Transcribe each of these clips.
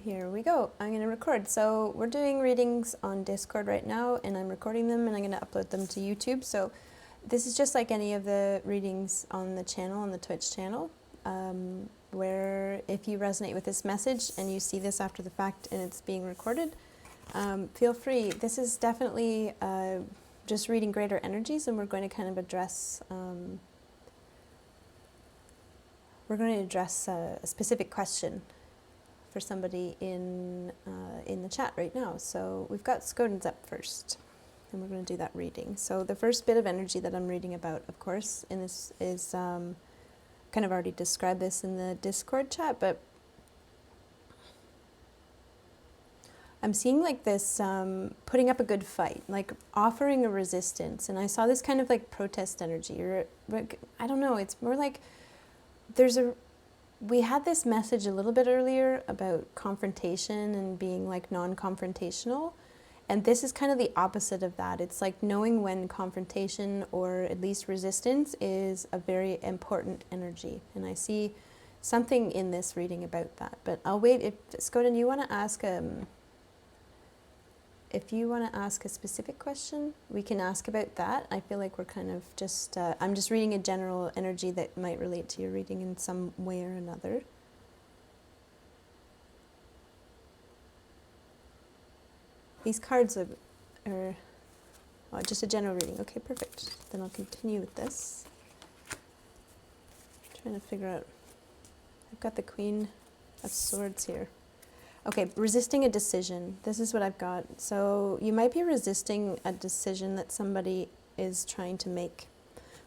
Here we go. I'm going to record. So we're doing readings on Discord right now, and I'm recording them, and I'm going to upload them to YouTube. So this is just like any of the readings on the channel, on the Twitch channel, where if you resonate with this message and you see this after the fact and it's being recorded, feel free. This is definitely just reading greater energies, and we're going to kind of address a specific question for somebody in the chat right now. So we've got Skoden's up first, and we're going to do that reading. So the first bit of energy that I'm reading about, of course, in this is kind of already described this in the Discord chat, but I'm seeing like this putting up a good fight, like offering a resistance. And I saw this kind of like protest energy, or I don't know, it's more like we had this message a little bit earlier about confrontation and being like non-confrontational. And this is kind of the opposite of that. It's like knowing when confrontation or at least resistance is a very important energy. And I see something in this reading about that. But I'll wait. If Skoden, you want to ask if you want to ask a specific question, we can ask about that. I feel like we're kind of just, I'm just reading a general energy that might relate to your reading in some way or another. These cards are oh, just a general reading. Okay, perfect. Then I'll continue with this. I'm trying to figure out, I've got the Queen of Swords here. Okay, resisting a decision. This is what I've got. So you might be resisting a decision that somebody is trying to make.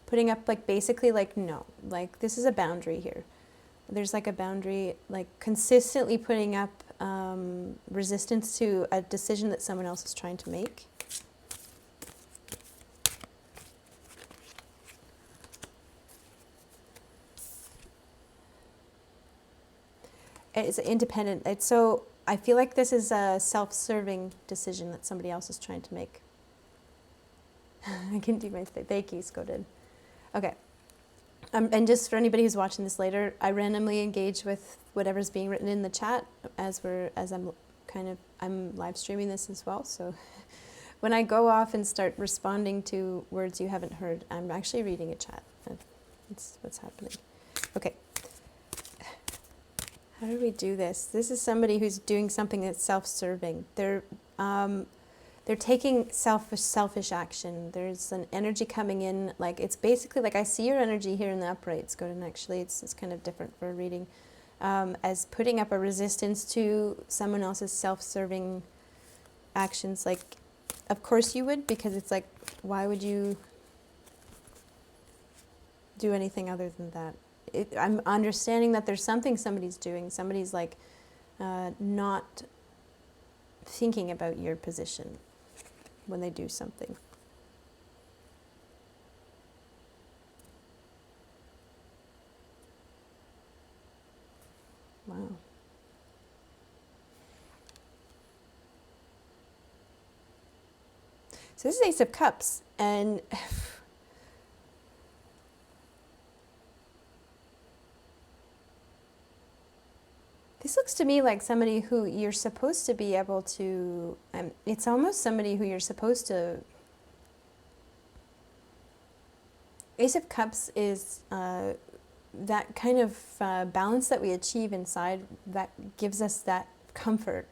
Putting up like basically like no, like this is a boundary here. There's like a boundary, like consistently putting up resistance to a decision that someone else is trying to make. It's independent. It's so I feel like this is a self-serving decision that somebody else is trying to make. I can do my thing. Thank you, Skoden. Okay. And just for anybody who's watching this later, I randomly engage with whatever's being written in the chat as I'm live streaming this as well. So when I go off and start responding to words you haven't heard, I'm actually reading a chat. That's what's happening. Okay. How do we do this? This is somebody who's doing something that's self-serving. They're taking selfish action. There's an energy coming in, like it's basically like I see your energy here in the uprights, Skoden. Actually, it's kind of different for a reading, as putting up a resistance to someone else's self-serving actions. Like, of course you would, because it's like, why would you do anything other than that? I'm understanding that there's something somebody's doing. Somebody's like not thinking about your position when they do something. Wow. So this is Ace of Cups, and this looks to me like somebody who you're supposed to be able to, it's almost somebody who you're supposed to, Ace of Cups is that kind of balance that we achieve inside that gives us that comfort,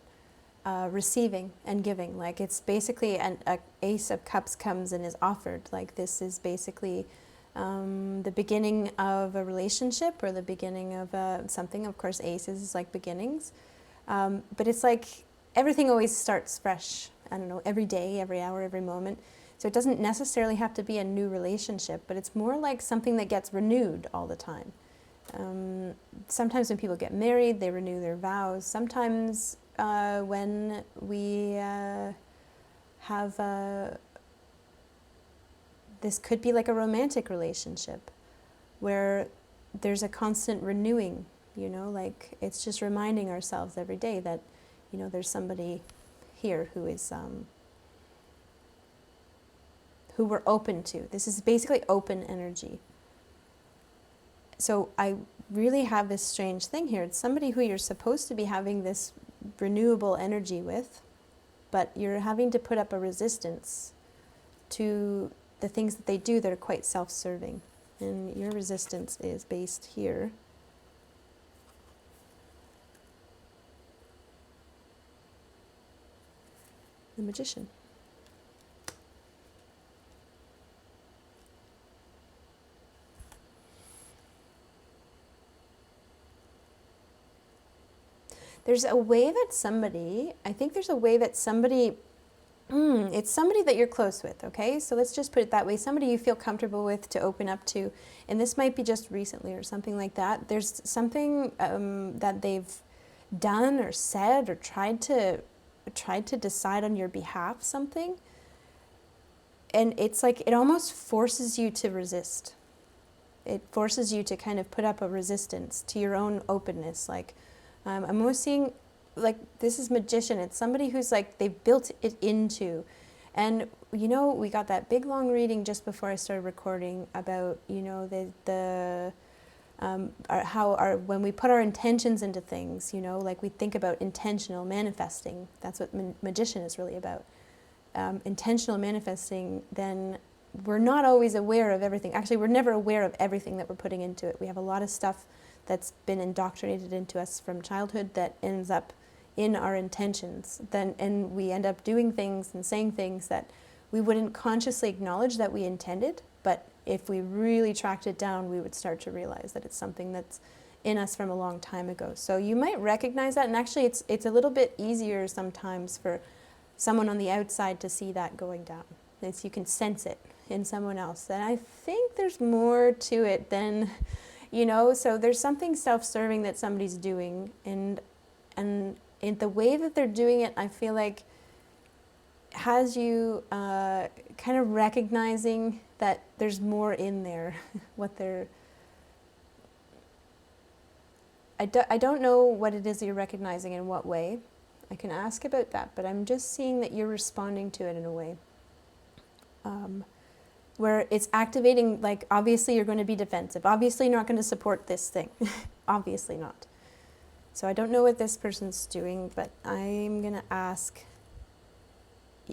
receiving and giving. Like it's basically an Ace of Cups comes and is offered. Like this is basically the beginning of a relationship or the beginning of something. Of course, aces is like beginnings. But it's like everything always starts fresh. I don't know, every day, every hour, every moment. So it doesn't necessarily have to be a new relationship, but it's more like something that gets renewed all the time. Sometimes when people get married, they renew their vows. Sometimes when we have this could be like a romantic relationship where there's a constant renewing, you know, like it's just reminding ourselves every day that, you know, there's somebody here who is, who we're open to. This is basically open energy. So I really have this strange thing here. It's somebody who you're supposed to be having this renewable energy with, but you're having to put up a resistance to the things that they do that are quite self-serving. And your resistance is based here. The Magician. There's a way that somebody, I think there's a way that somebody, it's somebody that you're close with, okay? So let's just put it that way. Somebody you feel comfortable with to open up to. And this might be just recently or something like that. There's something that they've done or said or tried to decide on your behalf something. And it's like, it almost forces you to resist. It forces you to kind of put up a resistance to your own openness. Like, I'm almost seeing, like, this is Magician. It's somebody who's like, they've built it into. And, you know, we got that big long reading just before I started recording about, you know, when we put our intentions into things, you know, like we think about intentional manifesting. That's what Magician is really about. Intentional manifesting, then we're not always aware of everything. Actually, we're never aware of everything that we're putting into it. We have a lot of stuff that's been indoctrinated into us from childhood that ends up in our intentions. And we end up doing things and saying things that we wouldn't consciously acknowledge that we intended, but if we really tracked it down, we would start to realize that it's something that's in us from a long time ago. So you might recognize that, and actually it's a little bit easier sometimes for someone on the outside to see that going down. You can sense it in someone else. And I think there's more to it than, you know, so there's something self-serving that somebody's doing, and in the way that they're doing it, I feel like has you kind of recognizing that there's more in there, what they're... I don't know what it is that you're recognizing in what way. I can ask about that, but I'm just seeing that you're responding to it in a way where it's activating, like, obviously you're going to be defensive. Obviously you're not going to support this thing. Obviously not. So I don't know what this person's doing, but I'm going to ask...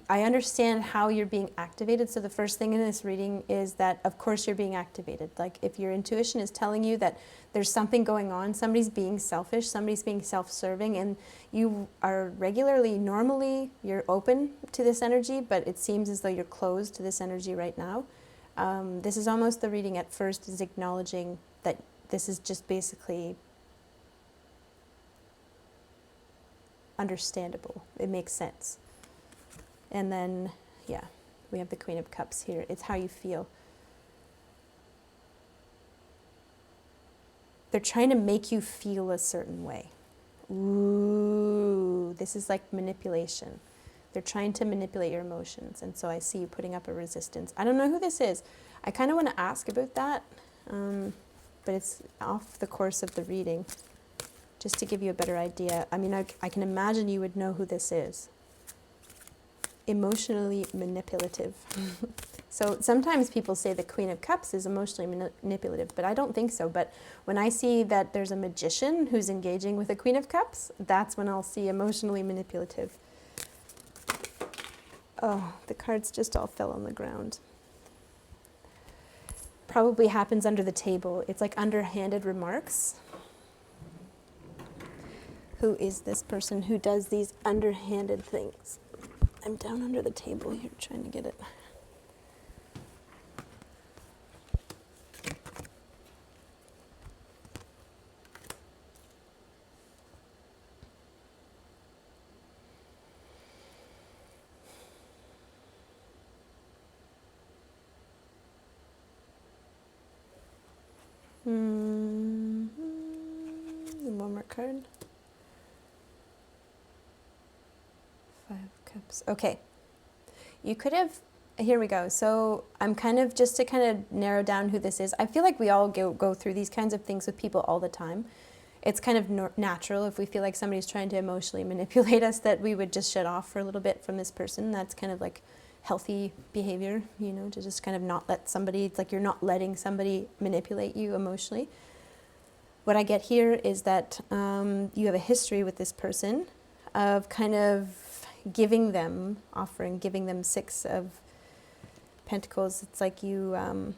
I understand how you're being activated. So the first thing in this reading is that, of course, you're being activated. Like, if your intuition is telling you that there's something going on, somebody's being selfish, somebody's being self-serving, and you are regularly, normally, you're open to this energy, but it seems as though you're closed to this energy right now. This is almost the reading at first is acknowledging that this is just basically understandable. It makes sense. And then, yeah, we have the Queen of Cups here. It's how you feel. They're trying to make you feel a certain way. Ooh, this is like manipulation. They're trying to manipulate your emotions. And so I see you putting up a resistance. I don't know who this is. I kind of want to ask about that, but it's off the course of the reading, just to give you a better idea. I mean, I can imagine you would know who this is. Emotionally manipulative. So sometimes people say the Queen of Cups is emotionally manipulative, but I don't think so. But when I see that there's a magician who's engaging with a Queen of Cups, that's when I'll see emotionally manipulative. Oh, the cards just all fell on the ground. Probably happens under the table. It's like underhanded remarks. Who is this person who does these underhanded things? I'm down under the table here trying to get it. And one more card. 5 Cups. Okay. You could have, here we go. So I'm kind of, just to kind of narrow down who this is, I feel like we all go through these kinds of things with people all the time. It's kind of natural if we feel like somebody's trying to emotionally manipulate us that we would just shut off for a little bit from this person. That's kind of like healthy behavior, you know, to just kind of not let somebody, it's like you're not letting somebody manipulate you emotionally. What I get here is that you have a history with this person. of kind of giving them, giving them Six of Pentacles. It's like you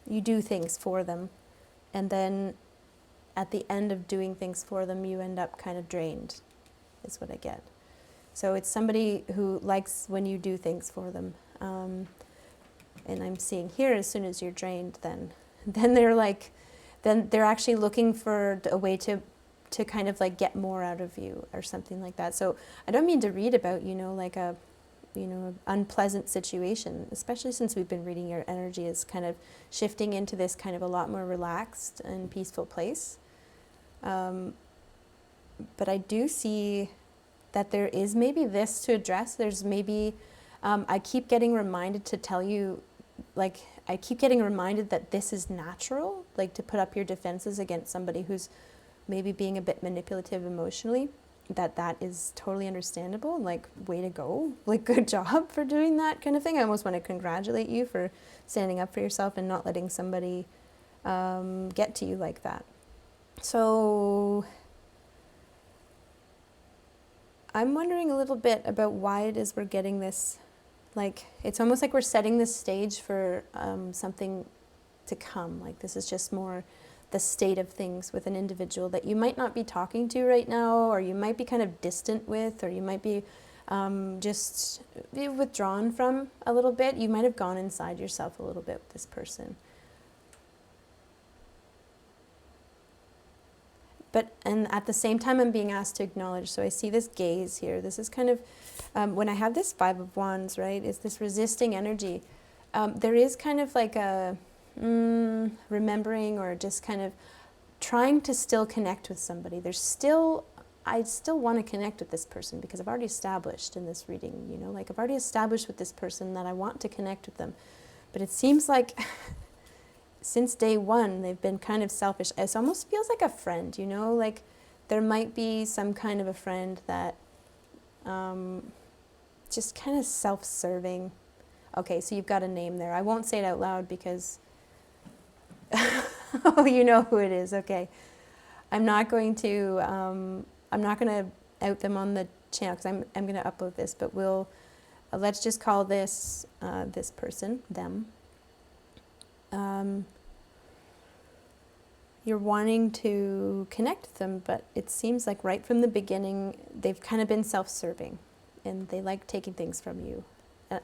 do things for them, and then at the end of doing things for them, you end up kind of drained, is what I get. So it's somebody who likes when you do things for them. And I'm seeing here, as soon as you're drained, then they're actually looking for a way to kind of like get more out of you or something like that. So I don't mean to read about, like a, unpleasant situation, especially since we've been reading your energy is kind of shifting into this kind of a lot more relaxed and peaceful place. But I do see that there is maybe this to address. There's maybe, I keep getting reminded to tell you, like, I keep getting reminded that this is natural, like to put up your defenses against somebody who's maybe being a bit manipulative emotionally, that is totally understandable. Like, way to go, like, good job for doing that kind of thing. I almost want to congratulate you for standing up for yourself and not letting somebody get to you like that. So I'm wondering a little bit about why it is we're getting this, like, it's almost like we're setting the stage for something to come. Like, this is just more the state of things with an individual that you might not be talking to right now, or you might be kind of distant with, or you might be just withdrawn from a little bit. You might have gone inside yourself a little bit with this person. And at the same time, I'm being asked to acknowledge. So I see this gaze here. This is kind of, when I have this Five of Wands, right, is this resisting energy. There is kind of like a remembering, or just kind of trying to still connect with somebody. I still want to connect with this person because I've already established in this reading, like I've already established with this person that I want to connect with them. But it seems like since day one, they've been kind of selfish. It almost feels like a friend, like there might be some kind of a friend that just kind of self-serving. Okay, so you've got a name there. I won't say it out loud because, oh, you know who it is. Okay, I'm not going to out them on the channel because I'm going to upload this. But let's just call this this person them. You're wanting to connect with them, but it seems like right from the beginning, they've kind of been self-serving, and they like taking things from you.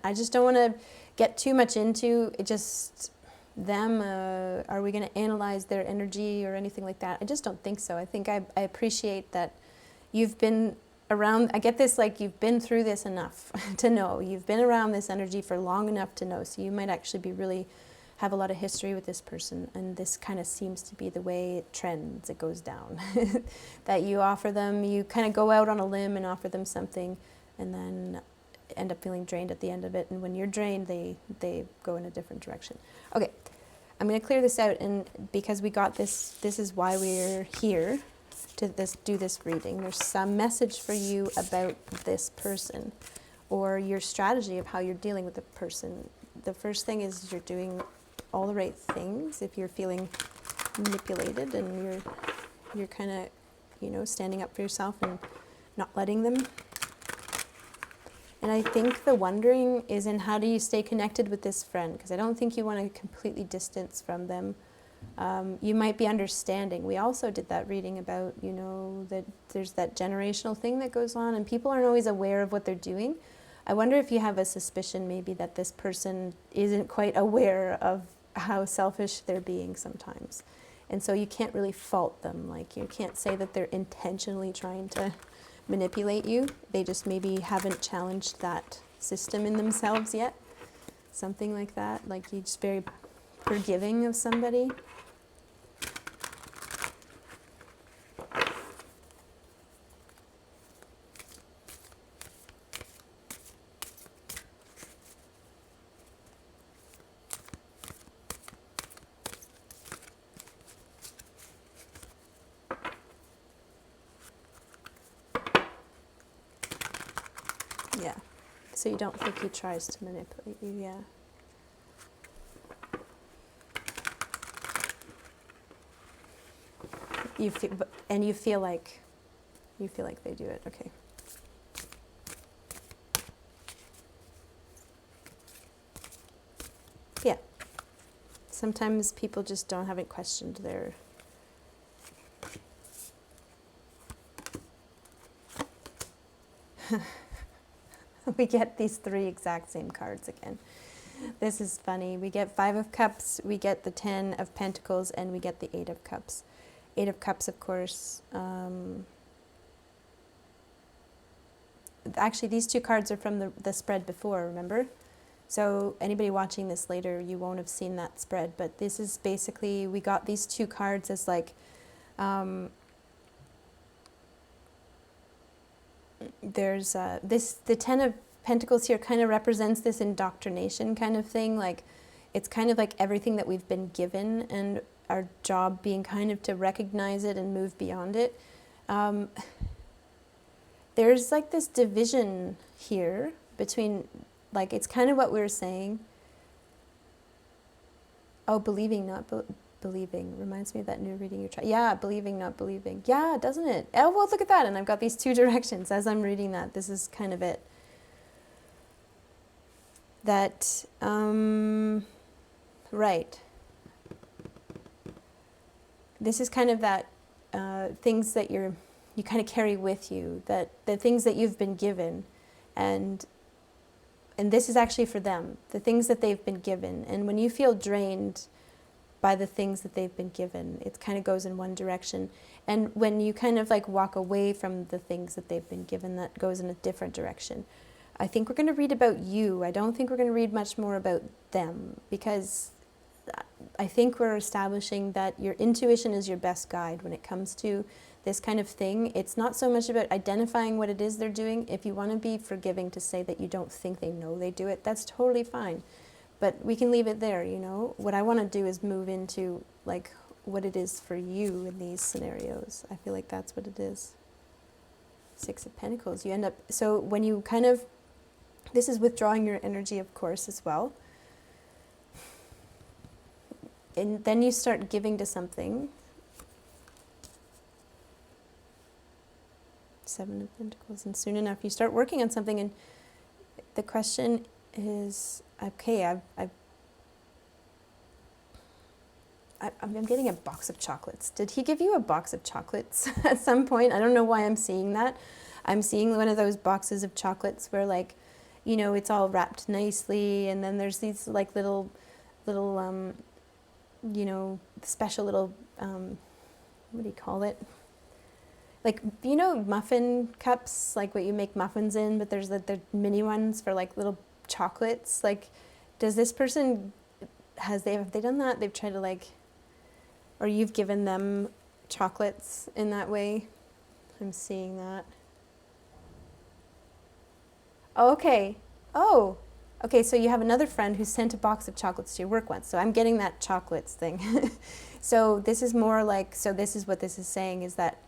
I just don't want to get too much into it, just them. Are we going to analyze their energy or anything like that? I just don't think so. I think I appreciate that you've been around. I get this, like, you've been through this enough to know. You've been around this energy for long enough to know. So you might actually be really have a lot of history with this person, and this kind of seems to be the way it trends, it goes down. That you offer them, you kind of go out on a limb and offer them something, and then end up feeling drained at the end of it, and when you're drained, they go in a different direction. Okay, I'm going to clear this out, and because we got this is why we're here, to do this reading. There's some message for you about this person, or your strategy of how you're dealing with the person. The first thing is you're doing all the right things if you're feeling manipulated, and you're kind of, standing up for yourself and not letting them. And I think the wondering is in how do you stay connected with this friend, because I don't think you want to completely distance from them. You might be understanding. We also did that reading about, that there's that generational thing that goes on, and people aren't always aware of what they're doing. I wonder if you have a suspicion maybe that this person isn't quite aware of how selfish they're being sometimes. And so you can't really fault them. Like, you can't say that they're intentionally trying to manipulate you. They just maybe haven't challenged that system in themselves yet. Something like that. Like, you're just very forgiving of somebody. Yeah. So you don't think he tries to manipulate you, yeah. You feel like You feel like they do it, okay. Yeah. Sometimes people just haven't questioned their... We get these 3 exact same cards again. This is funny. We get 5 of Cups, we get the 10 of Pentacles, and we get the 8 of Cups. 8 of Cups, of course. Actually, these 2 cards are from the spread before, remember? So anybody watching this later, you won't have seen that spread. But this is basically, we got these 2 cards as like... there's the 10 of Pentacles here kind of represents this indoctrination kind of thing. Like, it's kind of like everything that we've been given, and our job being kind of to recognize it and move beyond it. There's like this division here between, like, it's kind of what we were saying. Oh, believing, not believing. Reminds me of that new reading you tried. Yeah, believing, not believing. Yeah, doesn't it? Oh, well, look at that. And I've got these 2 directions as I'm reading that. This is kind of it. That, right. This is kind of that things that you kind of carry with you, that the things that you've been given, and this is actually for them, the things that they've been given. And when you feel drained by the things that they've been given, it kind of goes in one direction. And when you kind of like walk away from the things that they've been given, that goes in a different direction. I think we're going to read about you. I don't think we're going to read much more about them, because I think we're establishing that your intuition is your best guide when it comes to this kind of thing. It's not so much about identifying what it is they're doing. If you want to be forgiving to say that you don't think they know they do it, that's totally fine. But we can leave it there, you know. What I want to do is move into like what it is for you in these scenarios. I feel like that's what it is. 6 of Pentacles. You end up, so when you kind of, this is withdrawing your energy, of course, as well. And then you start giving to something. 7 of Pentacles. And soon enough, you start working on something. And the question is, okay, I'm getting a box of chocolates. Did he give you a box of chocolates at some point? I don't know why I'm seeing that. I'm seeing one of those boxes of chocolates where, like, you know, it's all wrapped nicely, and then there's these like little you know, special little what do you call it? Like, you know, muffin cups, like what you make muffins in, but there's the mini ones for like little chocolates. Like, does this person, have they done that? They've tried to like, or you've given them chocolates in that way? I'm seeing that. Oh, okay. Oh, okay, so you have another friend who sent a box of chocolates to your work once. So I'm getting that chocolates thing. So this is more like, so this is what this is saying, is that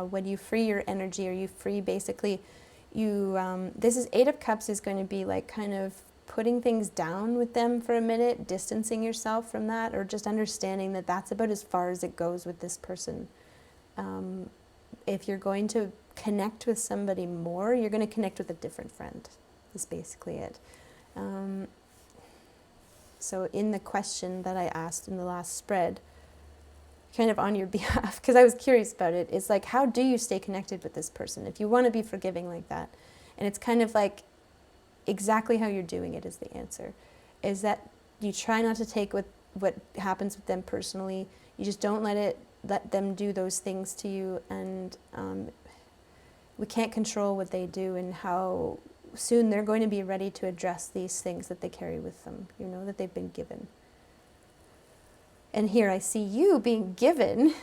when you free your energy, or you free basically, you, this is 8 of Cups is going to be like kind of putting things down with them for a minute, distancing yourself from that, or just understanding that that's about as far as it goes with this person. If you're going to connect with somebody more, you're going to connect with a different friend, is basically it. So in the question that I asked in the last spread, kind of on your behalf, because I was curious about it, it's like, how do you stay connected with this person if you want to be forgiving like that? And it's kind of like exactly how you're doing it is the answer, is that you try not to take what happens with them personally. You just don't let them do those things to you, and we can't control what they do and how soon they're going to be ready to address these things that they carry with them, you know, that they've been given. And here I see you being given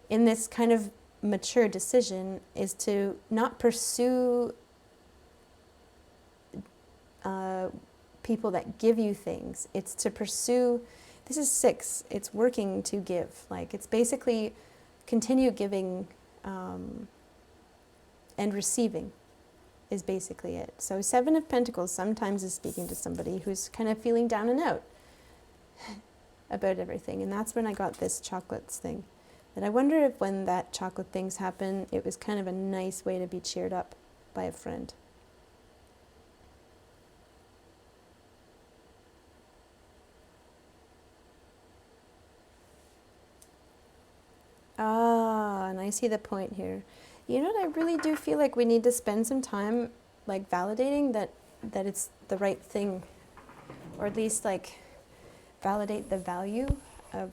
in this kind of mature decision is to not pursue people that give you things. It's to pursue, this is 6, it's working to give. Like, it's basically continue giving and receiving is basically it. So 7 of Pentacles sometimes is speaking to somebody who's kind of feeling down and out about everything. And that's when I got this chocolates thing. And I wonder if when that chocolate things happen, it was kind of a nice way to be cheered up by a friend. Ah, and I see the point here. You know what, I really do feel like we need to spend some time like validating that it's the right thing, or at least like validate the value of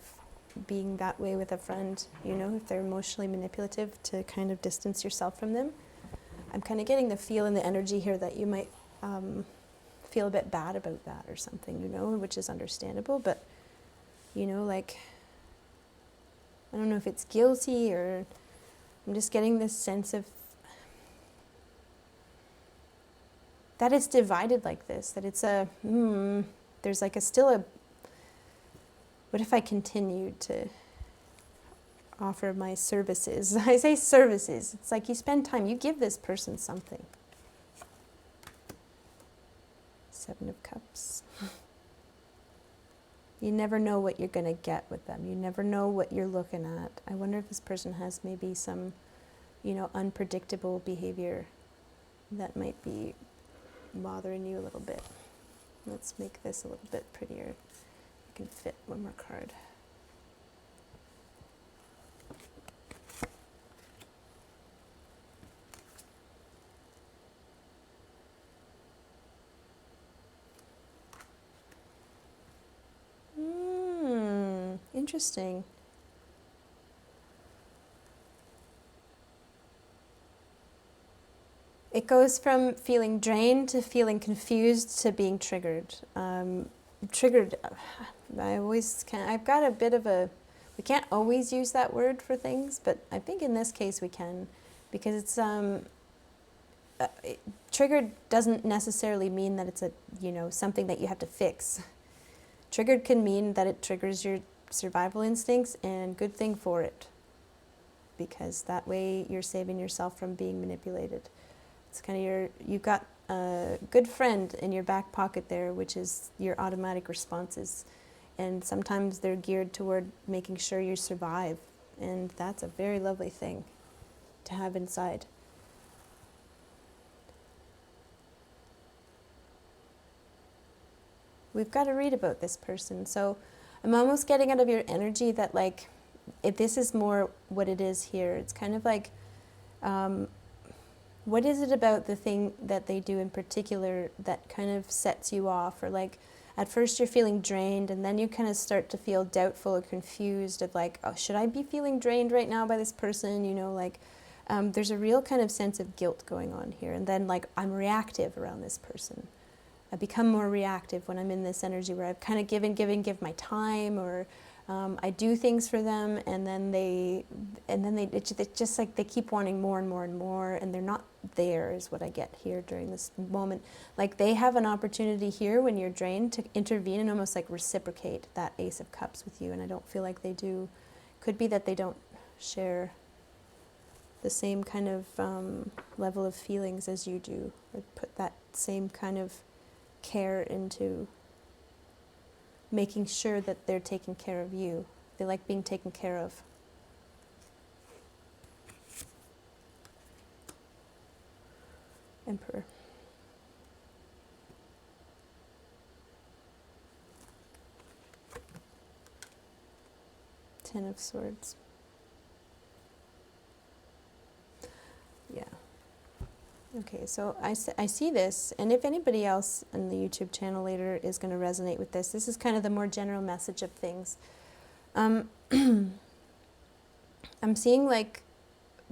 being that way with a friend, you know, if they're emotionally manipulative, to kind of distance yourself from them. I'm kind of getting the feel and the energy here that you might feel a bit bad about that or something, you know, which is understandable, but, you know, like, I don't know if it's guilty, or I'm just getting this sense of that it's divided like this, that it's a, there's like still a, what if I continued to offer my services? I say services, it's like you spend time, you give this person something. Seven of Cups. You never know what you're going to get with them. You never know what you're looking at. I wonder if this person has maybe some, you know, unpredictable behavior that might be bothering you a little bit. Let's make this a little bit prettier. I can fit one more card. Interesting. It goes from feeling drained to feeling confused to being triggered. Triggered, I always can. I've got a bit of a, we can't always use that word for things, but I think in this case we can, because it's, triggered doesn't necessarily mean that it's a, you know, something that you have to fix. Triggered can mean that it triggers your survival instincts, and good thing for it, because that way you're saving yourself from being manipulated. It's kind of you've got a good friend in your back pocket there, which is your automatic responses, and sometimes they're geared toward making sure you survive, and that's a very lovely thing to have inside. We've got to read about this person. So I'm almost getting out of your energy that, like, if this is more what it is here. It's kind of like, what is it about the thing that they do in particular that kind of sets you off? Or like, at first you're feeling drained, and then you kind of start to feel doubtful or confused of like, oh, should I be feeling drained right now by this person? You know, like, there's a real kind of sense of guilt going on here. And then, like, I'm reactive around this person. I become more reactive when I'm in this energy where I've kind of give my time, or I do things for them, and then it's just like they keep wanting more and more and more, and they're not there, is what I get here during this moment. Like, they have an opportunity here when you're drained to intervene and almost like reciprocate that Ace of Cups with you, and I don't feel like they do. Could be that they don't share the same kind of level of feelings as you do, or put that same kind of care into making sure that they're taking care of you. They like being taken care of. Emperor. Ten of Swords. Yeah. Okay, so I see this, and if anybody else on the YouTube channel later is going to resonate with this, this is kind of the more general message of things. I'm seeing, like,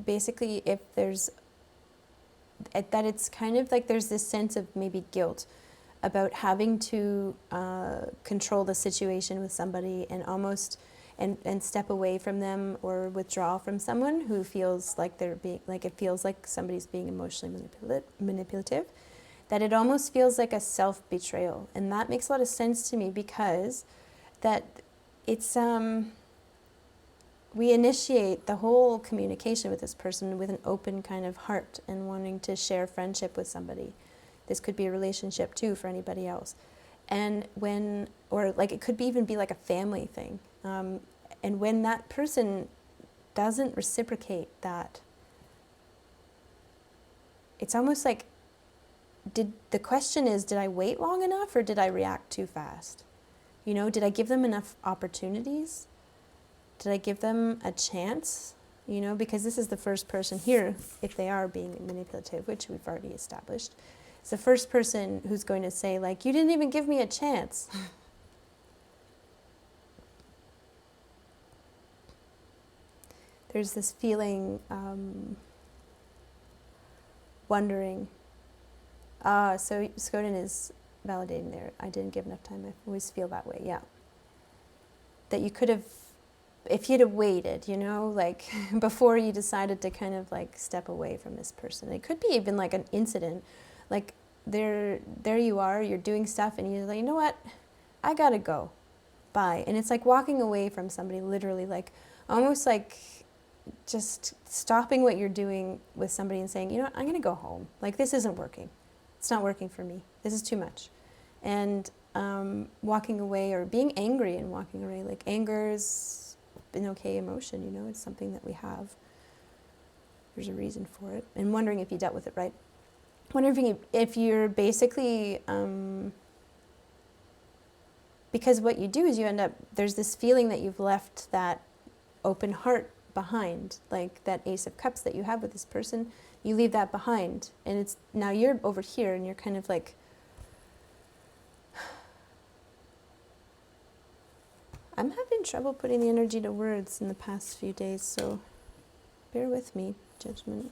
basically if there's, that it's kind of like there's this sense of maybe guilt about having to control the situation with somebody, and almost and step away from them or withdraw from someone who feels like they're being, like, it feels like somebody's being emotionally manipulative, that it almost feels like a self-betrayal. And that makes a lot of sense to me, because that it's, we initiate the whole communication with this person with an open kind of heart and wanting to share friendship with somebody. This could be a relationship too for anybody else. And or like it could even be like a family thing. And when that person doesn't reciprocate that, it's almost like, the question is, did I wait long enough or did I react too fast? You know, did I give them enough opportunities? Did I give them a chance? You know, because this is the first person here, if they are being manipulative, which we've already established, it's the first person who's going to say, like, you didn't even give me a chance. There's this feeling, wondering. So Skoden is validating there. I didn't give enough time. I always feel that way, yeah. That you could have, if you'd have waited, you know, like before you decided to kind of like step away from this person. It could be even like an incident. Like there you are, you're doing stuff and you're like, you know what, I gotta go, bye. And it's like walking away from somebody, literally, like almost like just stopping what you're doing with somebody and saying, you know what, I'm gonna go home. Like this isn't working. It's not working for me. This is too much. And walking away, or being angry and walking away. Like anger's an okay emotion, you know, it's something that we have. There's a reason for it. And wondering if you dealt with it right. Wondering if you're basically, because what you do is you end up, there's this feeling that you've left that open heart behind, like that Ace of Cups that you have with this person, you leave that behind. And it's, now you're over here and you're kind of like, I'm having trouble putting the energy to words in the past few days, so bear with me, judgment.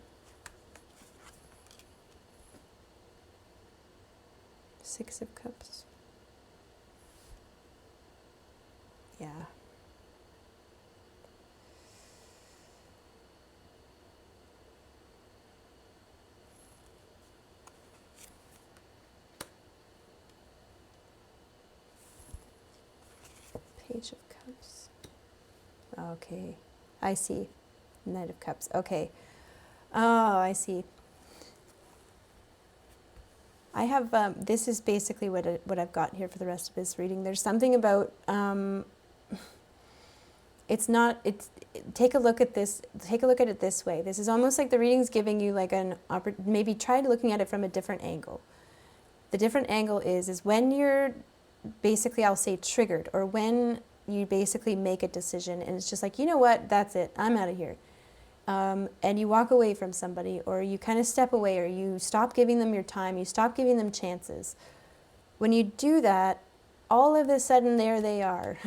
Six of Cups. Yeah. Page of Cups. Okay, I see. Knight of Cups. Okay. Oh, I see. I have, this is basically what I've got here for the rest of this reading. There's something about, take a look at this, take a look at it this way. This is almost like the reading's giving you like maybe try looking at it from a different angle. The different angle is when you're basically, I'll say triggered, or when you basically make a decision and it's just like, you know what, that's it, I'm out of here. And you walk away from somebody, or you kind of step away, or you stop giving them your time, you stop giving them chances. When you do that, all of a sudden there they are,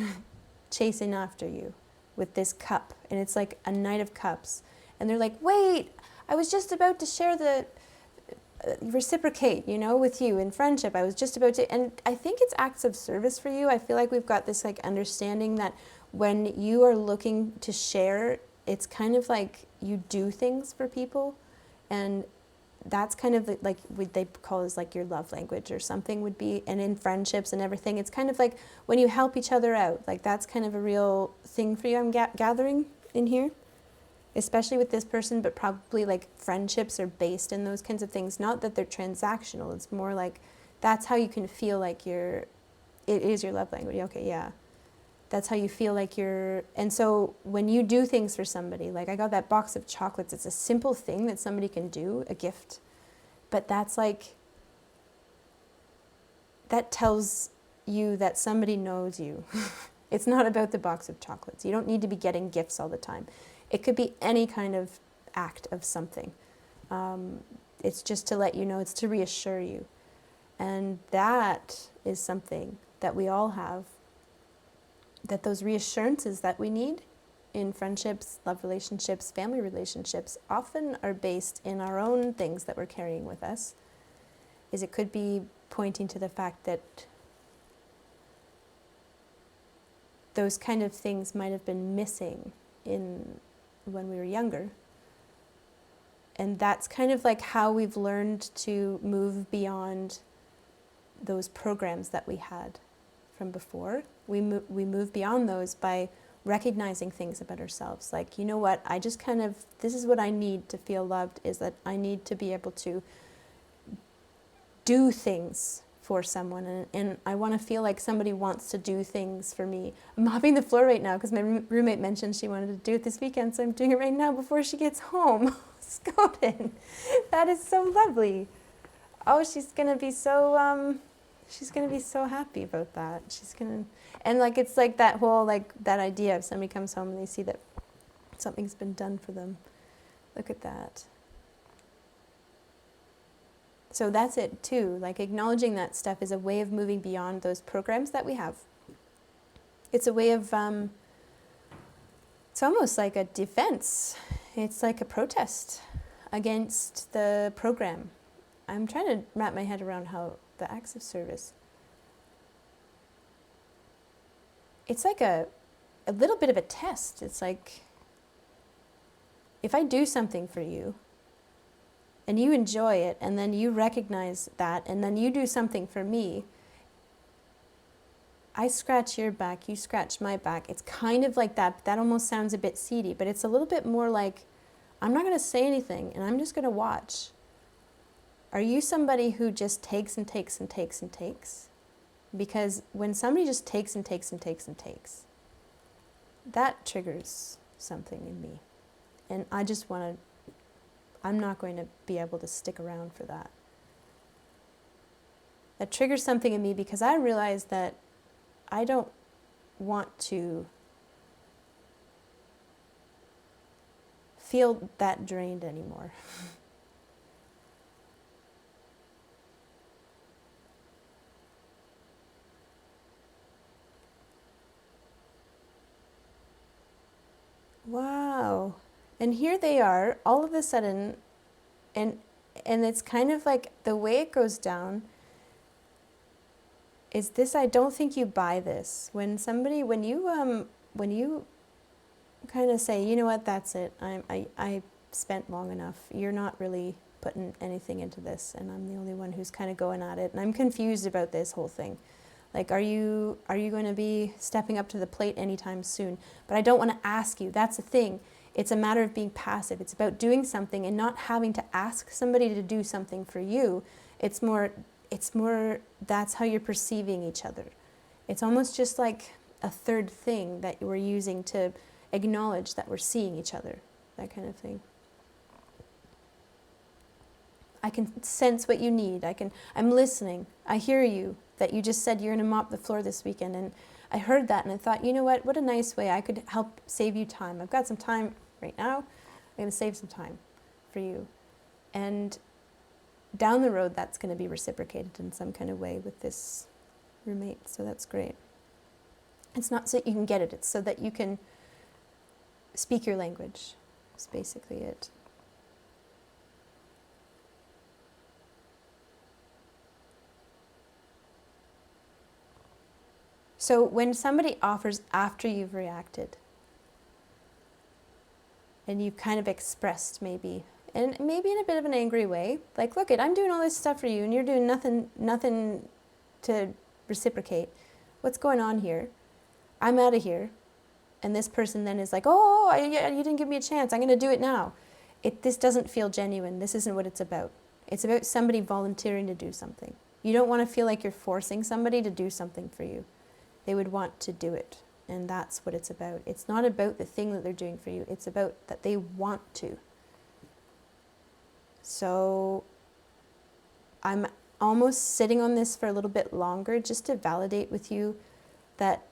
chasing after you with this cup. And it's like a Knight of Cups. And they're like, wait, I was just about to share the, reciprocate, you know, with you in friendship. I was just about to, and I think it's acts of service for you. I feel like we've got this like understanding that when you are looking to share, it's kind of like you do things for people, and that's kind of like what they call as like your love language or something would be. And in friendships and everything, it's kind of like when you help each other out, like that's kind of a real thing for you, I'm gathering in here, especially with this person. But probably like friendships are based in those kinds of things, not that they're transactional. It's more like that's how you can feel like it is your love language. Okay, yeah. That's how you feel like you're, and so when you do things for somebody, like I got that box of chocolates, it's a simple thing that somebody can do, a gift, but that's like, that tells you that somebody knows you. It's not about the box of chocolates. You don't need to be getting gifts all the time. It could be any kind of act of something. It's just to let you know, it's to reassure you. And that is something that we all have. That those reassurances that we need in friendships, love relationships, family relationships often are based in our own things that we're carrying with us. Is it could be pointing to the fact that those kind of things might have been missing when we were younger. And that's kind of like how we've learned to move beyond those programs that we had from before. We move beyond those by recognizing things about ourselves. Like, you know what, I just kind of, this is what I need to feel loved, is that I need to be able to do things for someone, and I want to feel like somebody wants to do things for me. I'm mopping the floor right now because my roommate mentioned she wanted to do it this weekend, so I'm doing it right now before she gets home. Skoden, that is so lovely. Oh, she's gonna be so happy about that. And like it's like that whole like that idea of somebody comes home and they see that something's been done for them. Look at that. So that's it too. Like acknowledging that stuff is a way of moving beyond those programs that we have. It's a way of, it's almost like a defense. It's like a protest against the program. I'm trying to wrap my head around how the acts of service. It's like a little bit of a test. It's like, if I do something for you, and you enjoy it, and then you recognize that, and then you do something for me, I scratch your back, you scratch my back. It's kind of like that, but that almost sounds a bit seedy, but it's a little bit more like, I'm not gonna say anything, and I'm just gonna watch. Are you somebody who just takes and takes and takes and takes? Because when somebody just takes and takes and takes and takes, that triggers something in me. And I just wanna, I'm not going to be able to stick around for that. That triggers something in me because I realize that I don't want to feel that drained anymore. Wow. And here they are, all of a sudden, and it's kind of like the way it goes down is this, I don't think you buy this. When you kind of say, you know what, that's it, I spent long enough, you're not really putting anything into this, and I'm the only one who's kind of going at it, and I'm confused about this whole thing. Like, are you going to be stepping up to the plate anytime soon? But I don't want to ask you, that's the thing. It's a matter of being passive. It's about doing something and not having to ask somebody to do something for you. It's more, that's how you're perceiving each other. It's almost just like a third thing that we're using to acknowledge that we're seeing each other, that kind of thing. I can sense what you need. I'm listening. I hear you, that you just said you're going to mop the floor this weekend. And I heard that and I thought, you know what a nice way I could help save you time. I've got some time right now. I'm going to save some time for you. And down the road, that's going to be reciprocated in some kind of way with this roommate. So that's great. It's not so that you can get it. It's so that you can speak your language. That's basically it. So when somebody offers after you've reacted, and you've kind of expressed maybe, and maybe in a bit of an angry way, like, look I'm doing all this stuff for you and you're doing nothing to reciprocate. What's going on here? I'm out of here. And this person then is like, oh, you didn't give me a chance. I'm going to do it now. This doesn't feel genuine. This isn't what it's about. It's about somebody volunteering to do something. You don't want to feel like you're forcing somebody to do something for you. They would want to do it, and that's what it's about. It's not about the thing that they're doing for you. It's about that they want to. So I'm almost sitting on this for a little bit longer just to validate with you that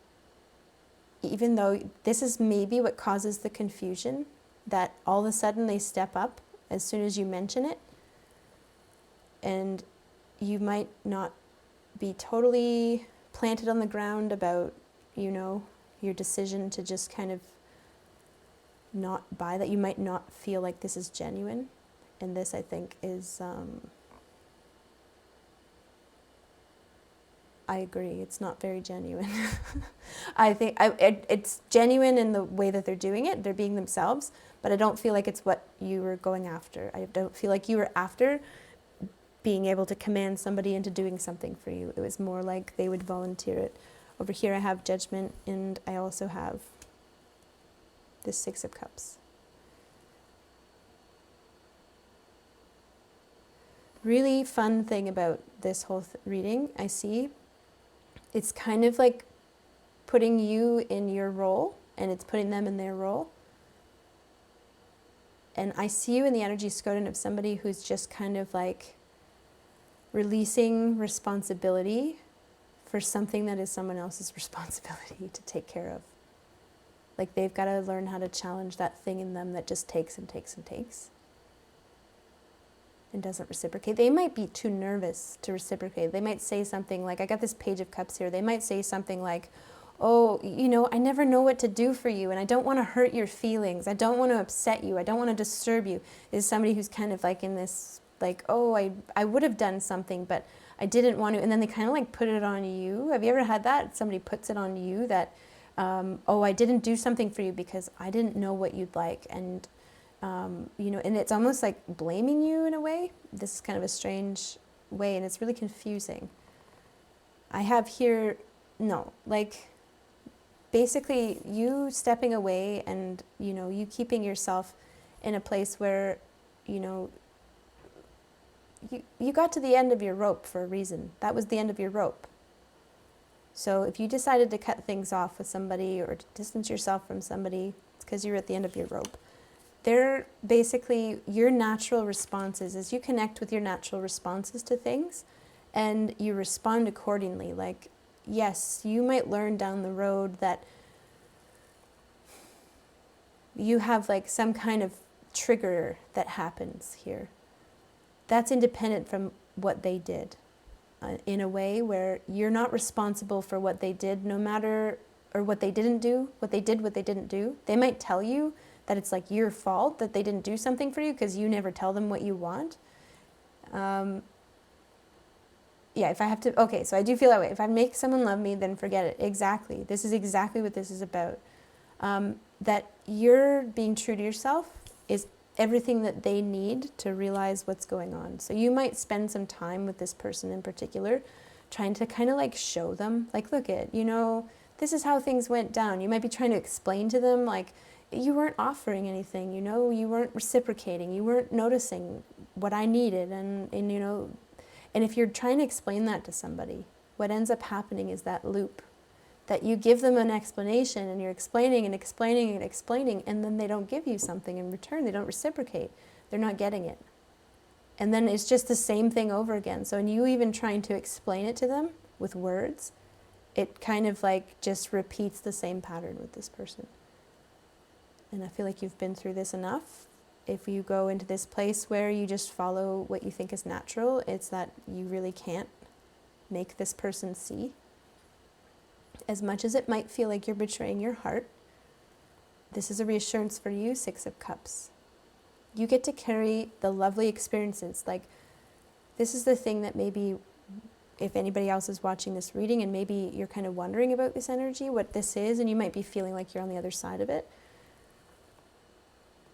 even though this is maybe what causes the confusion, that all of a sudden they step up as soon as you mention it, and you might not be totally planted on the ground about, your decision to just kind of not buy that. You might not feel like this is genuine. And this, I think, is, I agree, it's not very genuine. I think it's genuine in the way that they're doing it. They're being themselves, but I don't feel like it's what you were going after. I don't feel like you were after being able to command somebody into doing something for you. It was more like they would volunteer it. Over here I have judgment, and I also have this 6 of Cups. Really fun thing about this whole reading, I see it's kind of like putting you in your role, and it's putting them in their role. And I see you in the energy, Skoden, of somebody who's just kind of like releasing responsibility for something that is someone else's responsibility to take care of. Like they've got to learn how to challenge that thing in them that just takes and takes and takes and doesn't reciprocate. They might be too nervous to reciprocate. They might say something like, I got this Page of Cups here. They might say something like, oh, you know, I never know what to do for you, and I don't want to hurt your feelings. I don't want to upset you. I don't want to disturb you. Is somebody who's kind of like in this, like, oh, I would have done something, but I didn't want to. And then they kind of like put it on you. Have you ever had that? Somebody puts it on you that, oh, I didn't do something for you because I didn't know what you'd like. And, you know, and it's almost like blaming you in a way. This is kind of a strange way, and it's really confusing. I have here, no, like, basically you stepping away and, you know, you keeping yourself in a place where, you know, you got to the end of your rope for a reason. That was the end of your rope. So if you decided to cut things off with somebody or to distance yourself from somebody, it's because you're at the end of your rope. They're basically your natural responses. As you connect with your natural responses to things and you respond accordingly, like, yes, you might learn down the road that you have like some kind of trigger that happens here. That's independent from what they did, in a way where you're not responsible for what they did, no matter, or what they didn't do, what they didn't do. They might tell you that it's like your fault that they didn't do something for you because you never tell them what you want. Yeah, if I have to, okay, so I do feel that way. If I make someone love me, then forget it. Exactly. This is exactly what this is about. That you're being true to yourself is everything that they need to realize what's going on. So you might spend some time with this person in particular, trying to kind of like show them, like, look at, you know, this is how things went down. You might be trying to explain to them, like, you weren't offering anything, you know, you weren't reciprocating, you weren't noticing what I needed, and you know, and if you're trying to explain that to somebody, what ends up happening is that loop, that you give them an explanation and you're explaining and explaining and explaining, and then they don't give you something in return. They don't reciprocate. They're not getting it. And then it's just the same thing over again. So when you even trying to explain it to them with words, it kind of like just repeats the same pattern with this person. And I feel like you've been through this enough. If you go into this place where you just follow what you think is natural, it's that you really can't make this person see. As much as it might feel like you're betraying your heart, this is a reassurance for you, Six of Cups. You get to carry the lovely experiences. Like, this is the thing that maybe, if anybody else is watching this reading and maybe you're kind of wondering about this energy, what this is, and you might be feeling like you're on the other side of it,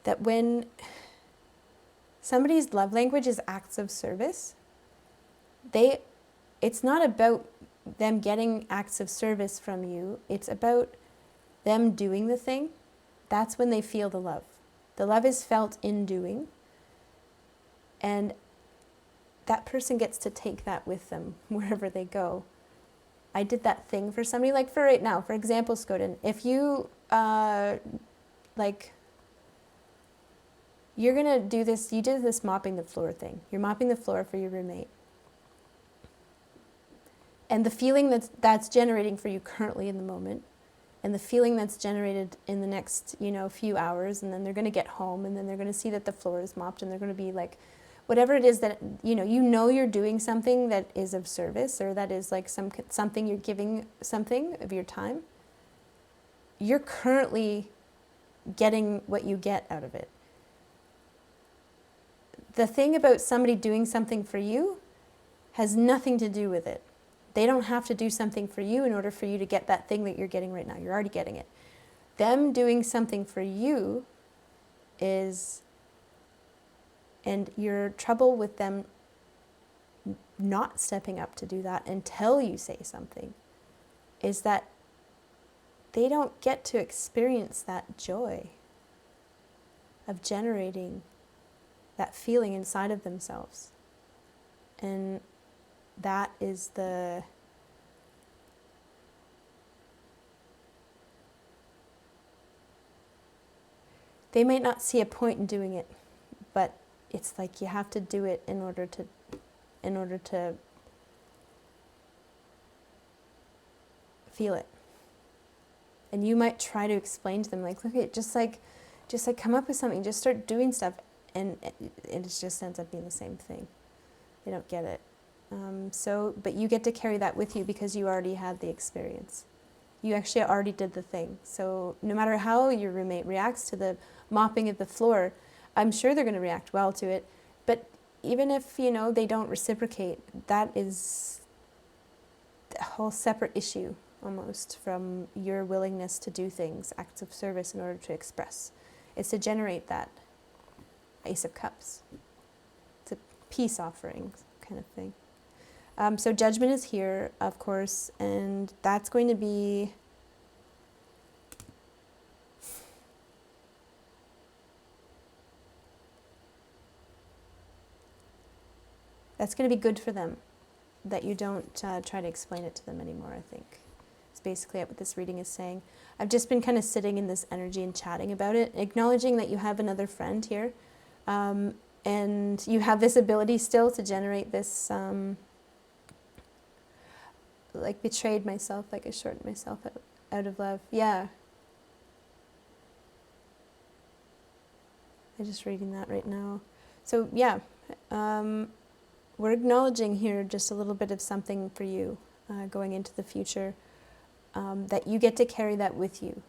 that when somebody's love language is acts of service, it's not about them getting acts of service from you. It's about them doing the thing. That's when they feel the love. The love is felt in doing. And that person gets to take that with them wherever they go. I did that thing for somebody, like for right now, for example, Skoden, if you, you're going to do this, you did this mopping the floor thing. You're mopping the floor for your roommate. And the feeling that's generating for you currently in the moment, and the feeling that's generated in the next, you know, few hours, and then they're going to get home, and then they're going to see that the floor is mopped, and they're going to be like, whatever it is that, you know you're doing something that is of service, or that is like something you're giving something of your time. You're currently getting what you get out of it. The thing about somebody doing something for you has nothing to do with it. They don't have to do something for you in order for you to get that thing that you're getting right now. You're already getting it. Them doing something for you is, and your trouble with them not stepping up to do that until you say something, is that they don't get to experience that joy of generating that feeling inside of themselves. And that is the... They might not see a point in doing it, but it's like you have to do it in order to feel it. And you might try to explain to them, like, look, just come up with something, just start doing stuff, and it just ends up being the same thing. They don't get it. But you get to carry that with you because you already had the experience. You actually already did the thing. So no matter how your roommate reacts to the mopping of the floor, I'm sure they're going to react well to it. But even if, they don't reciprocate, that is a whole separate issue almost from your willingness to do things, acts of service in order to express. It's to generate that Ace of Cups. It's a peace offering kind of thing. So judgment is here, of course, and that's going to be good for them, that you don't try to explain it to them anymore, I think. It's basically what this reading is saying. I've just been kind of sitting in this energy and chatting about it, acknowledging that you have another friend here, and you have this ability still to generate this... like betrayed myself, like I shortened myself out of love. Yeah. I'm just reading that right now. So yeah, we're acknowledging here just a little bit of something for you going into the future, that you get to carry that with you.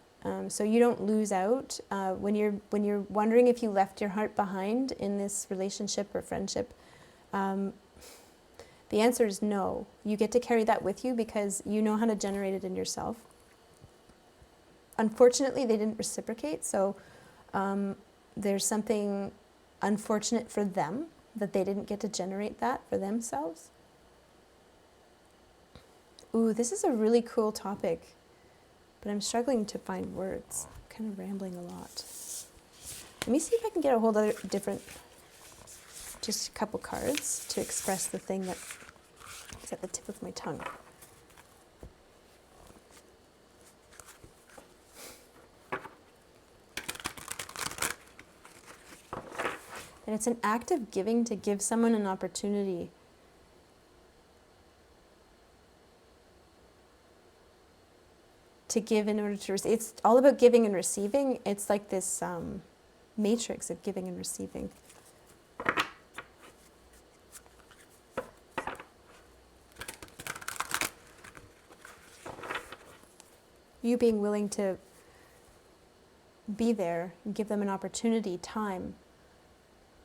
So you don't lose out when you're wondering if you left your heart behind in this relationship or friendship. The answer is no. You get to carry that with you because you know how to generate it in yourself. Unfortunately, they didn't reciprocate, so there's something unfortunate for them that they didn't get to generate that for themselves. Ooh, this is a really cool topic, but I'm struggling to find words. I'm kind of rambling a lot. Let me see if I can get a whole other different, just a couple cards to express the thing that is at the tip of my tongue. And it's an act of giving to give someone an opportunity to give in order to receive. It's all about giving and receiving. It's like this matrix of giving and receiving. You being willing to be there and give them an opportunity, time,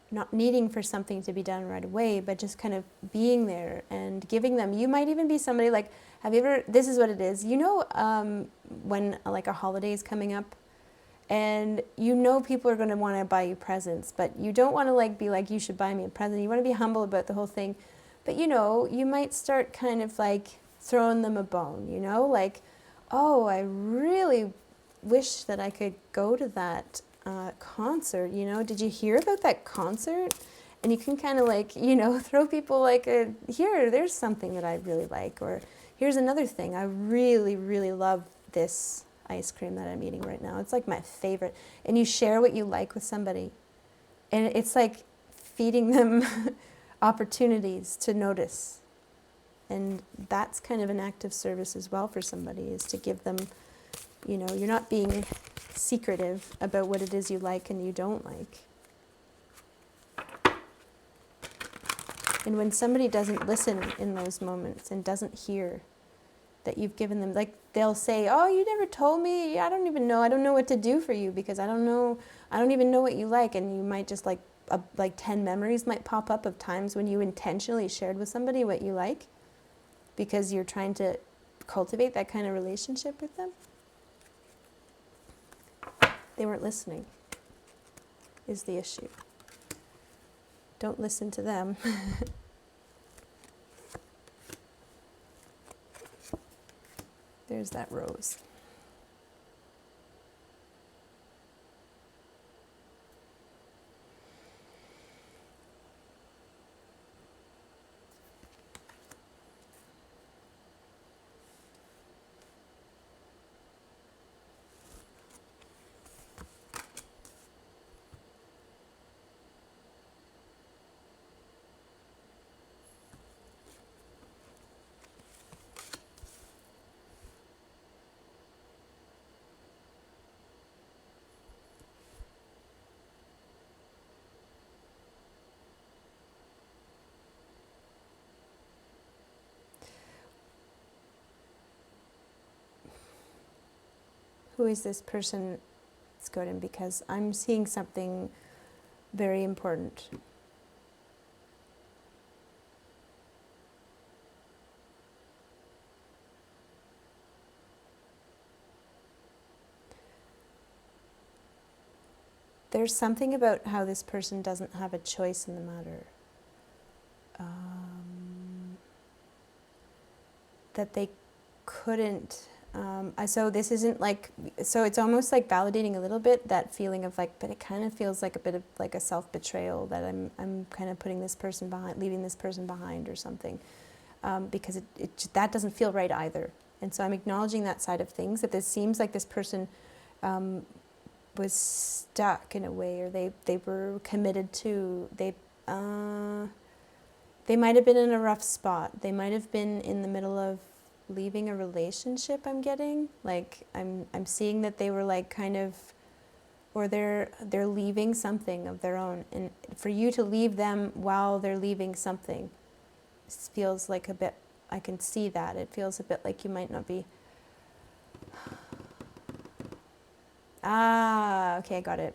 not needing for something to be done right away, but just kind of being there and giving them. You might even be somebody like, have you ever, this is what it is, when like a holiday is coming up and people are going to want to buy you presents, but you don't want to like be like, you should buy me a present. You want to be humble about the whole thing. But you might start kind of like throwing them a bone, like, oh, I really wish that I could go to that concert, did you hear about that concert? And you can kind of like, throw people like, there's something that I really like, or here's another thing, I really, really love this ice cream that I'm eating right now. It's like my favorite. And you share what you like with somebody. And it's like feeding them opportunities to notice. And that's kind of an act of service as well for somebody, is to give them, you're not being secretive about what it is you like and you don't like. And when somebody doesn't listen in those moments and doesn't hear that you've given them, like they'll say, oh, you never told me, I don't know what to do for you because I don't even know what you like. And you might just like 10 memories might pop up of times when you intentionally shared with somebody what you like because you're trying to cultivate that kind of relationship with them. They weren't listening, is the issue. Don't listen to them. There's that rose. Who is this person, Skoden? Because I'm seeing something very important. There's something about how this person doesn't have a choice in the matter. That they couldn't. So this isn't like, so it's almost like validating a little bit that feeling of like, but it kind of feels like a bit of like a self-betrayal that I'm kind of putting this person behind, leaving this person behind or something, because that doesn't feel right either. And so I'm acknowledging that side of things, that this seems like this person was stuck in a way, or they were committed to, they might have been in a rough spot. They might have been in the middle of leaving a relationship, I'm getting. Like, I'm seeing that they were like kind of, or they're leaving something of their own. And for you to leave them while they're leaving something feels like a bit, I can see that. It feels a bit like you might not be. Okay, I got it.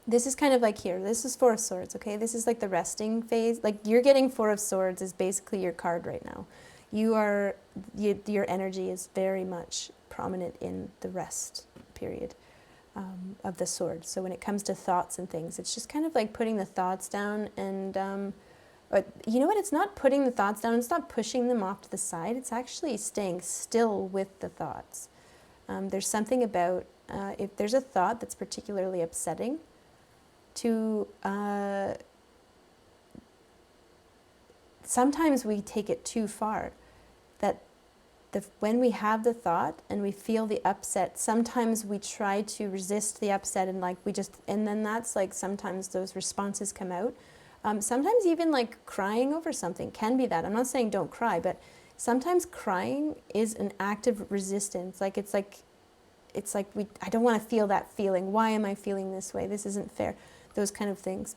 This is kind of like here. This is Four of Swords, okay? This is like the resting phase. Like, you're getting Four of Swords is basically your card right now. Your energy is very much prominent in the rest period of the sword. So when it comes to thoughts and things, it's just kind of like putting the thoughts down and, you know what? It's not putting the thoughts down. It's not pushing them off to the side. It's actually staying still with the thoughts. There's something about, if there's a thought that's particularly upsetting, to sometimes we take it too far, that when we have the thought and we feel the upset, sometimes we try to resist the upset and like and then that's like sometimes those responses come out. Sometimes even like crying over something can be that. I'm not saying don't cry, but sometimes crying is an act of resistance. Like it's like I don't want to feel that feeling. Why am I feeling this way? This isn't fair. Those kind of things.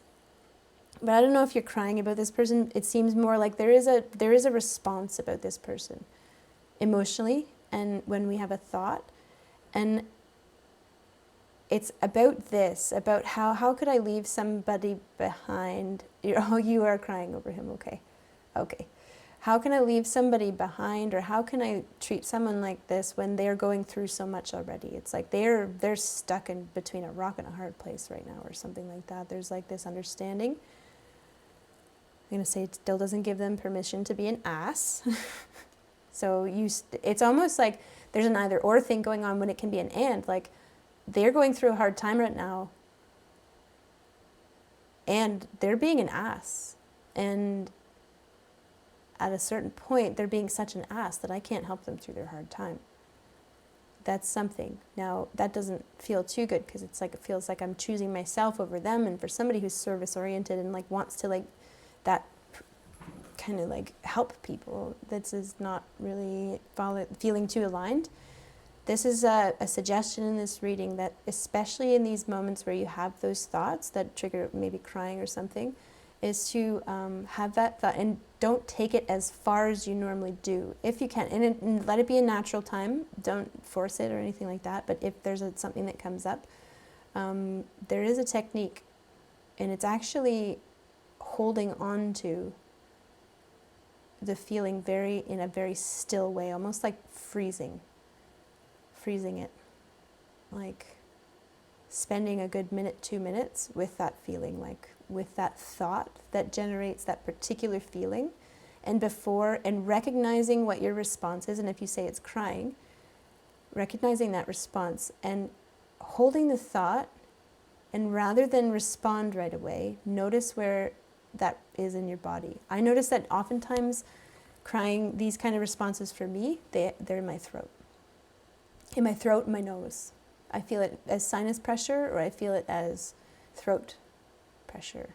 But I don't know if you're crying about this person. It seems more like there is a response about this person emotionally, and when we have a thought, and it's about this, about how could I leave somebody behind? You are crying over him. Okay. How can I leave somebody behind, or how can I treat someone like this when they're going through so much already? It's like they're stuck in between a rock and a hard place right now, or something like that. There's like this understanding. I'm going to say it still doesn't give them permission to be an ass. So it's almost like there's an either or thing going on when it can be an and. Like, they're going through a hard time right now, and they're being an ass. And at a certain point, they're being such an ass that I can't help them through their hard time. That's something. Now, that doesn't feel too good, because it's like, it feels like I'm choosing myself over them. And for somebody who's service-oriented and like wants to like that kind of like help people, that is not really feeling too aligned. This is a suggestion in this reading that, especially in these moments where you have those thoughts that trigger maybe crying or something, is to have that thought and don't take it as far as you normally do, if you can, and let it be a natural time. Don't force it or anything like that. But if there's something that comes up, there is a technique, and it's actually holding on to the feeling in a very still way, almost like freezing it, like spending a good minute, 2 minutes with that feeling, like with that thought that generates that particular feeling, and recognizing what your response is. And if you say it's crying, recognizing that response and holding the thought, and rather than respond right away, notice where that is in your body. I notice that oftentimes crying, these kind of responses for me, they're in my throat. In my throat and my nose. I feel it as sinus pressure, or I feel it as throat pressure.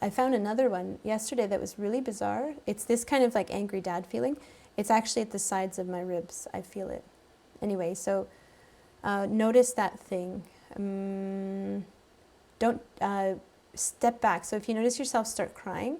I found another one yesterday that was really bizarre. It's this kind of like angry dad feeling. It's actually at the sides of my ribs. I feel it. Anyway, so notice that thing. Don't step back. So if you notice yourself start crying,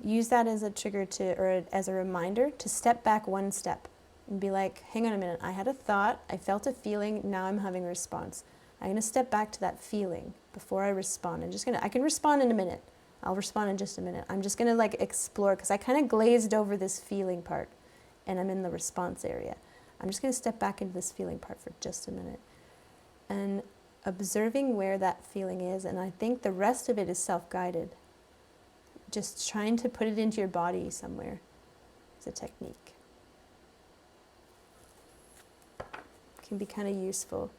use that as a trigger or as a reminder to step back one step. and be like, hang on a minute, I had a thought, I felt a feeling, now I'm having a response. I'm going to step back to that feeling before I respond. I can respond in a minute. I'll respond in just a minute. I'm just going to like explore, because I kind of glazed over this feeling part and I'm in the response area. I'm just going to step back into this feeling part for just a minute and observing where that feeling is. And I think the rest of it is self-guided. Just trying to put it into your body somewhere is a technique. It can be kind of useful.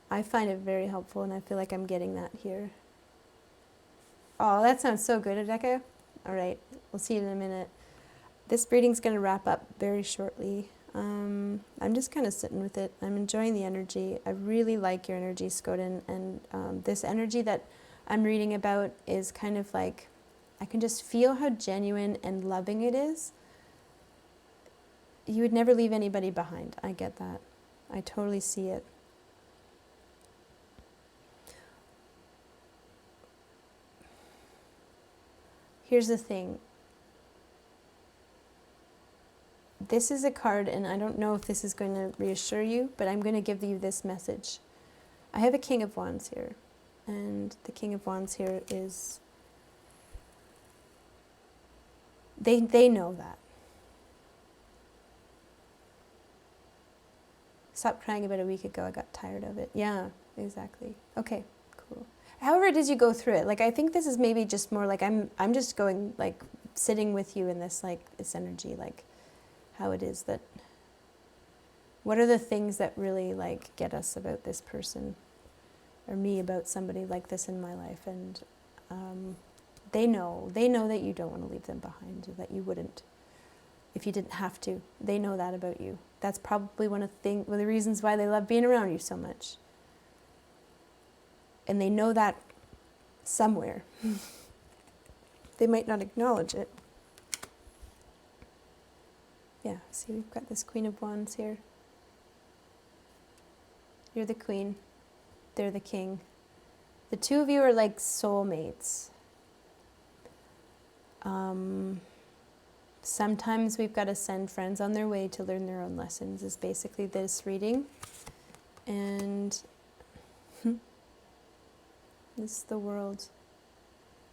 I find it very helpful, and I feel like I'm getting that here. Oh, that sounds so good, Adeka. All right, we'll see you in a minute. This reading's going to wrap up very shortly. I'm just kind of sitting with it. I'm enjoying the energy. I really like your energy, Skoden, and this energy that I'm reading about is kind of like, I can just feel how genuine and loving it is. You would never leave anybody behind. I get that. I totally see it. Here's the thing. This is a card, and I don't know if this is going to reassure you, but I'm going to give you this message. I have a King of Wands here, and the King of Wands here is, they know that. Stopped crying about a week ago. I got tired of it. Yeah, exactly. Okay, cool. However it is you go through it, like I think this is maybe just more like I'm just going like sitting with you in this like this energy, like how it is that, what are the things that really like get us about this person or me about somebody like this in my life, and they know that you don't want to leave them behind, that you wouldn't if you didn't have to. They know that about you. That's probably one of the reasons why they love being around you so much. And they know that somewhere. They might not acknowledge it. Yeah, see, we've got this Queen of Wands here. You're the Queen. They're the King. The two of you are like soulmates. Sometimes we've got to send friends on their way to learn their own lessons, is basically this reading. And this is the world.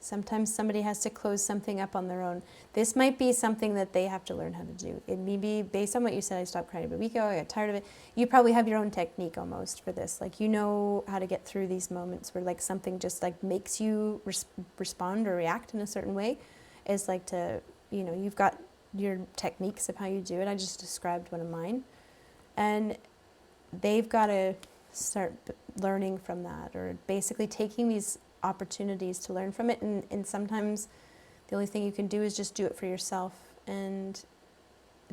Sometimes somebody has to close something up on their own. This might be something that they have to learn how to do. It may be, based on what you said, I stopped crying about a week ago, I got tired of it. You probably have your own technique almost for this. Like, you know how to get through these moments where like something just like makes you respond or react in a certain way. It's like to, you know, you've got your techniques of how you do it. I just described one of mine. And they've got to start learning from that, or basically taking these opportunities to learn from it. And sometimes the only thing you can do is just do it for yourself. And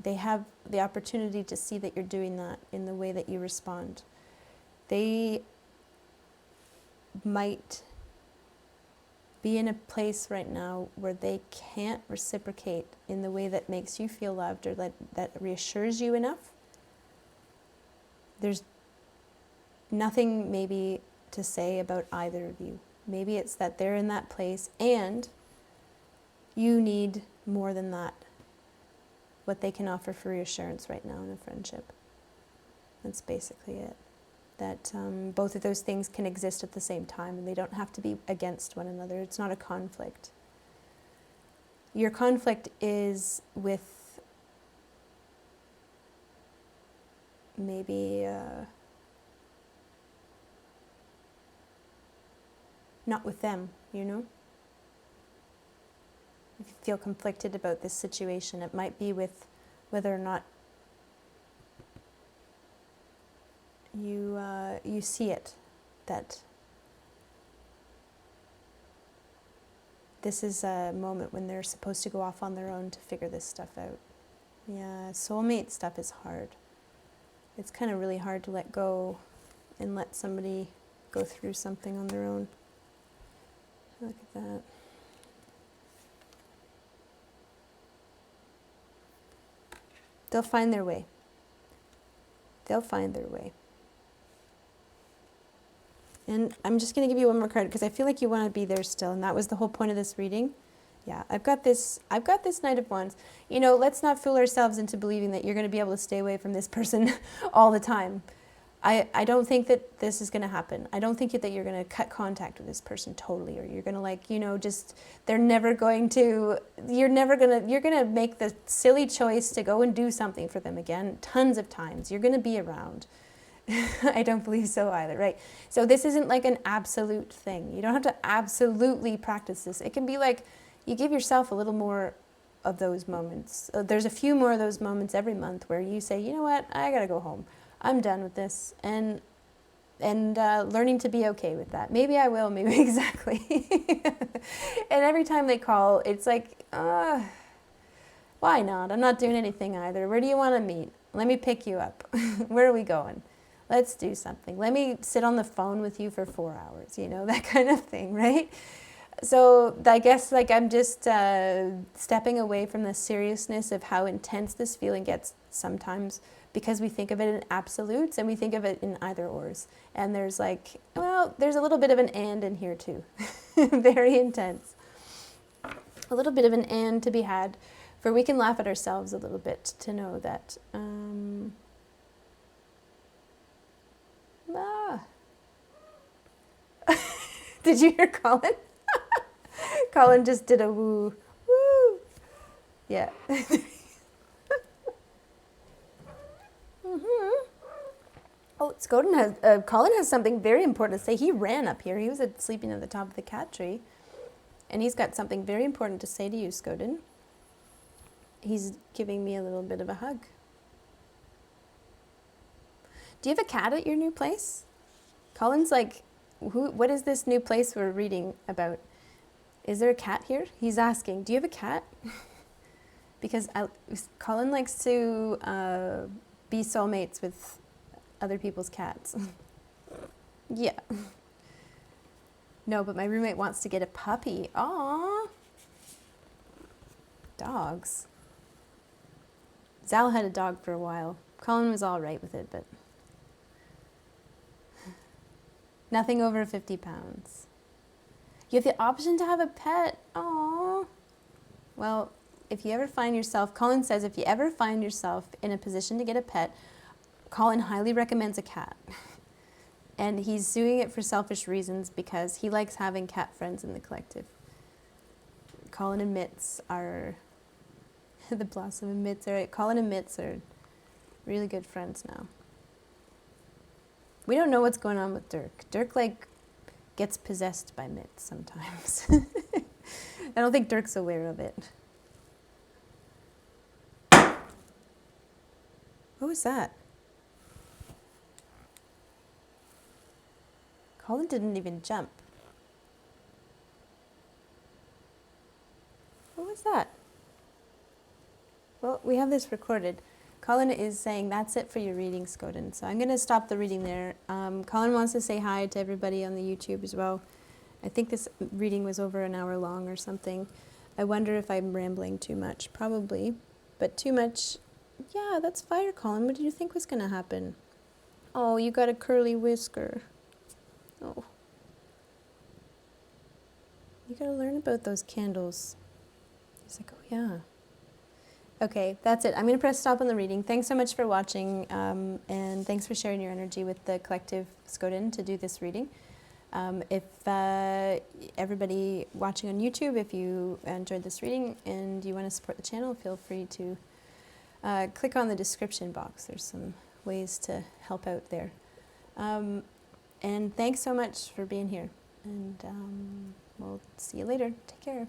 they have the opportunity to see that you're doing that in the way that you respond. They might be in a place right now where they can't reciprocate in the way that makes you feel loved, or that reassures you enough. There's nothing maybe to say about either of you. Maybe it's that they're in that place and you need more than that, what they can offer for reassurance right now in a friendship. That's basically it. That both of those things can exist at the same time, and they don't have to be against one another. It's not a conflict. Your conflict is with maybe not with them, you know? If you feel conflicted about this situation, it might be with whether or not you see it, that this is a moment when they're supposed to go off on their own to figure this stuff out. Yeah, soulmate stuff is hard. It's kind of really hard to let go and let somebody go through something on their own. Look at that. They'll find their way. They'll find their way. And I'm just going to give you one more card because I feel like you want to be there still, and that was the whole point of this reading, Yeah, I've got this Knight of Wands. You know, let's not fool ourselves into believing that you're going to be able to stay away from this person all the time. I don't think that this is going to happen. I don't think that you're going to cut contact with this person totally, or you're going to, like, you know, just, you're going to make the silly choice to go and do something for them again tons of times. You're going to be around. I don't believe so either, right? So this isn't like an absolute thing. You don't have to absolutely practice this. It can be like you give yourself a little more of those moments. There's a few more of those moments every month where you say, you know what, I got to go home. I'm done with this, and learning to be okay with that. Maybe I will, maybe exactly. And every time they call, it's like, why not? I'm not doing anything either. Where do you want to meet? Let me pick you up. Where are we going? Let's do something. Let me sit on the phone with you for 4 hours, you know, that kind of thing, right? So I guess, like, I'm just stepping away from the seriousness of how intense this feeling gets sometimes, because we think of it in absolutes and we think of it in either ors. And there's like, well, there's a little bit of an and in here too. Very intense. A little bit of an and to be had, for we can laugh at ourselves a little bit to know that, Did you hear Colin? Colin just did a woo. Woo. Yeah. Oh, Skoden has, Colin has something very important to say. He ran up here. He was sleeping at the top of the cat tree. And he's got something very important to say to you, Skoden. He's giving me a little bit of a hug. Do you have a cat at your new place? Colin's like, what is this new place we're reading about? Is there a cat here? He's asking, do you have a cat? Because Colin likes to be soulmates with other people's cats. Yeah. No, but my roommate wants to get a puppy. Aww. Dogs. Zal had a dog for a while. Colin was all right with it, but nothing over 50 pounds. You have the option to have a pet. Aww. Well, if you ever find yourself, Colin says, if you ever find yourself in a position to get a pet, Colin highly recommends a cat. And he's doing it for selfish reasons because he likes having cat friends in the collective. Colin and Mitz are, the Blossom and Mitz are, Colin and Mitz are really good friends now. We don't know what's going on with Dirk. Dirk, like, gets possessed by Mitz sometimes. I don't think Dirk's aware of it. What was that? Colin didn't even jump. What was that? Well, we have this recorded. Colin is saying, that's it for your reading, Skoden. So I'm going to stop the reading there. Colin wants to say hi to everybody on the YouTube as well. I think this reading was over an hour long or something. I wonder if I'm rambling too much. Probably. But too much. Yeah, that's fire, Colin. What did you think was going to happen? Oh, you got a curly whisker. Oh. You got to learn about those candles. He's like, oh, yeah. Okay, that's it. I'm going to press stop on the reading. Thanks so much for watching, and thanks for sharing your energy with the collective Skoden to do this reading. If everybody watching on YouTube, if you enjoyed this reading and you want to support the channel, feel free to click on the description box. There's some ways to help out there. And thanks so much for being here. And we'll see you later. Take care.